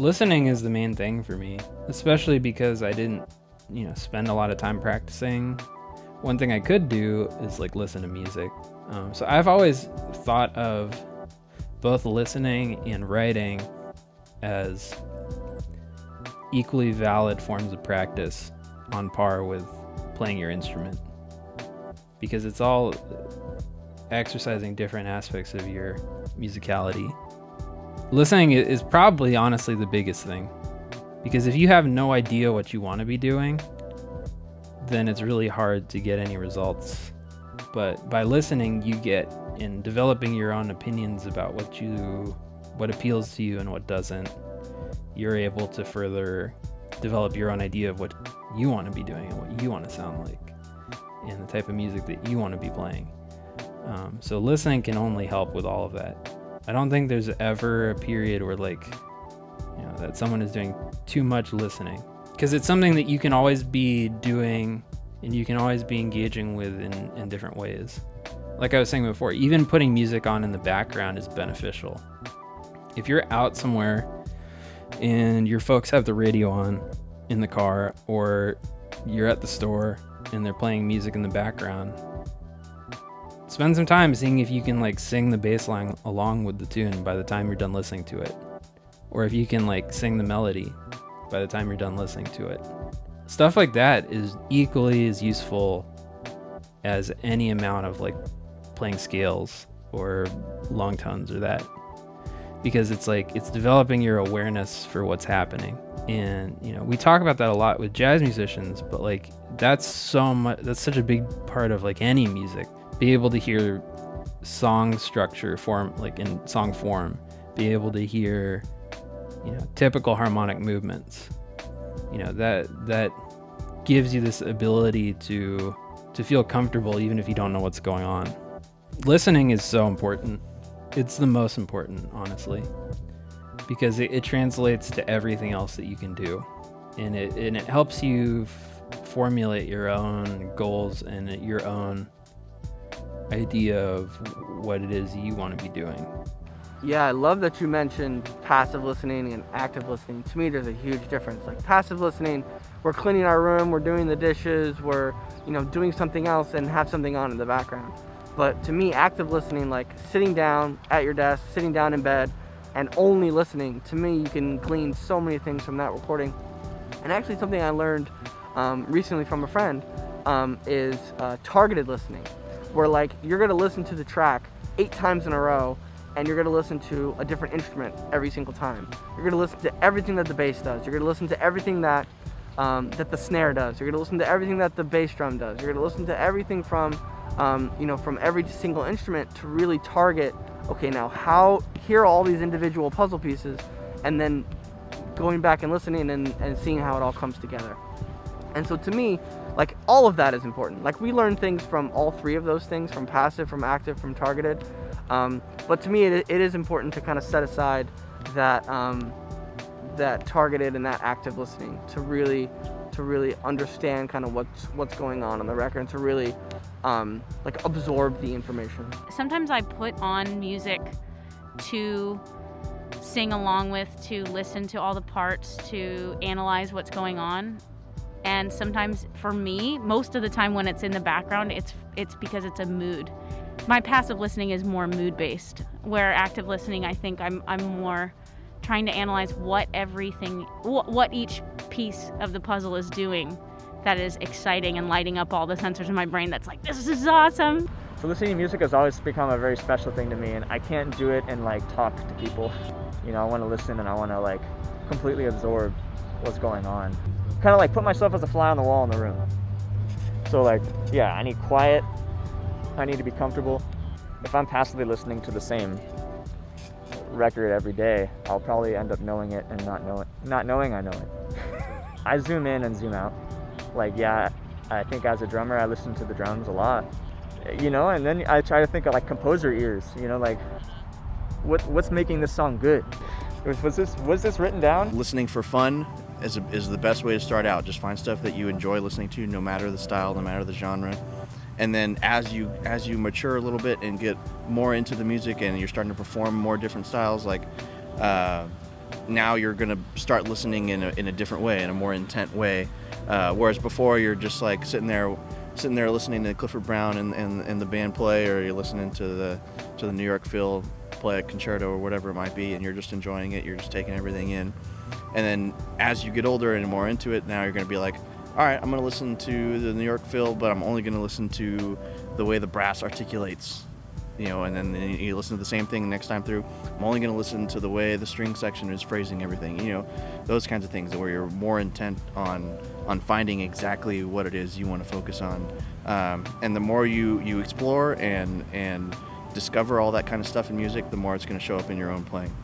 Listening is the main thing for me, especially because I didn't, spend a lot of time practicing. One thing I could do is like listen to music. So I've always thought of both listening and writing as equally valid forms of practice on par with playing your instrument, because it's all exercising different aspects of your musicality. Listening is probably honestly the biggest thing, because if you have no idea what you want to be doing, then it's really hard to get any results. But by listening, you get in developing your own opinions about what appeals to you and what doesn't. You're able to further develop your own idea of what you want to be doing and what you want to sound like and the type of music that you want to be playing. So listening can only help with all of that. I don't think there's ever a period where that someone is doing too much listening, because it's something that you can always be doing and you can always be engaging with in different ways. Like I was saying before, even putting music on in the background is beneficial. If you're out somewhere and your folks have the radio on in the car, or you're at the store and they're playing music in the background, spend some time seeing if you can sing the bass line along with the tune by the time you're done listening to it. Or if you can sing the melody by the time you're done listening to it. Stuff like that is equally as useful as any amount of playing scales or long tones or that. Because it's developing your awareness for what's happening. And we talk about that a lot with jazz musicians, but that's such a big part of any music. Be able to hear song structure form, in song form, be able to hear typical harmonic movements, that gives you this ability to feel comfortable even if you don't know what's going on. Listening is so important. It's the most important, honestly, because it translates to everything else that you can do, and it helps you formulate your own goals and your own idea of what it is you want to be doing. Yeah, I love that you mentioned passive listening and active listening. To me, there's a huge difference. Passive listening, we're cleaning our room, we're doing the dishes, we're doing something else and have something on in the background. But to me, active listening, sitting down at your desk, sitting down in bed, and only listening, to me, you can glean so many things from that recording. And actually something I learned recently from a friend is targeted listening, where you're gonna listen to the track 8 times in a row, and you're gonna listen to a different instrument every single time. You're gonna listen to everything that the bass does. You're gonna listen to everything that the snare does. You're gonna listen to everything that the bass drum does. You're gonna listen to everything from from every single instrument to really target, okay, now here are all these individual puzzle pieces, and then going back and listening and seeing how it all comes together. And so to me, all of that is important. We learn things from all 3 of those things, from passive, from active, from targeted. But to me, it is important to kind of set aside that targeted and that active listening to really understand kind of what's going on the record, and to really absorb the information. Sometimes I put on music to sing along with, to listen to all the parts, to analyze what's going on. And sometimes for me, most of the time when it's in the background, it's because it's a mood. My passive listening is more mood-based, where active listening, I think I'm more trying to analyze what each piece of the puzzle is doing that is exciting and lighting up all the sensors in my brain that's this is awesome. So listening to music has always become a very special thing to me, and I can't do it and talk to people. I want to listen and I want to completely absorb what's going on. Kind of put myself as a fly on the wall in the room. So I need quiet, I need to be comfortable. If I'm passively listening to the same record every day, I'll probably end up knowing it and not knowing I know it. I zoom in and zoom out. I think as a drummer, I listen to the drums a lot, and then I try to think of composer ears, what's making this song good? Was this written down? Listening for fun is the best way to start out. Just find stuff that you enjoy listening to, no matter the style, no matter the genre. And then as you mature a little bit and get more into the music and you're starting to perform more different styles, now you're gonna start listening in a different way, in a more intent way. Whereas before you're just like sitting there listening to Clifford Brown and the band play, or you're listening to the New York Phil play a concerto or whatever it might be, and you're just enjoying it, you're just taking everything in. And then as you get older and more into it, now you're going to be like, all right, I'm going to listen to the New York Phil, but I'm only going to listen to the way the brass articulates, and then you listen to the same thing next time through. I'm only going to listen to the way the string section is phrasing everything, those kinds of things where you're more intent on finding exactly what it is you want to focus on. And the more you explore and discover all that kind of stuff in music, the more it's going to show up in your own playing.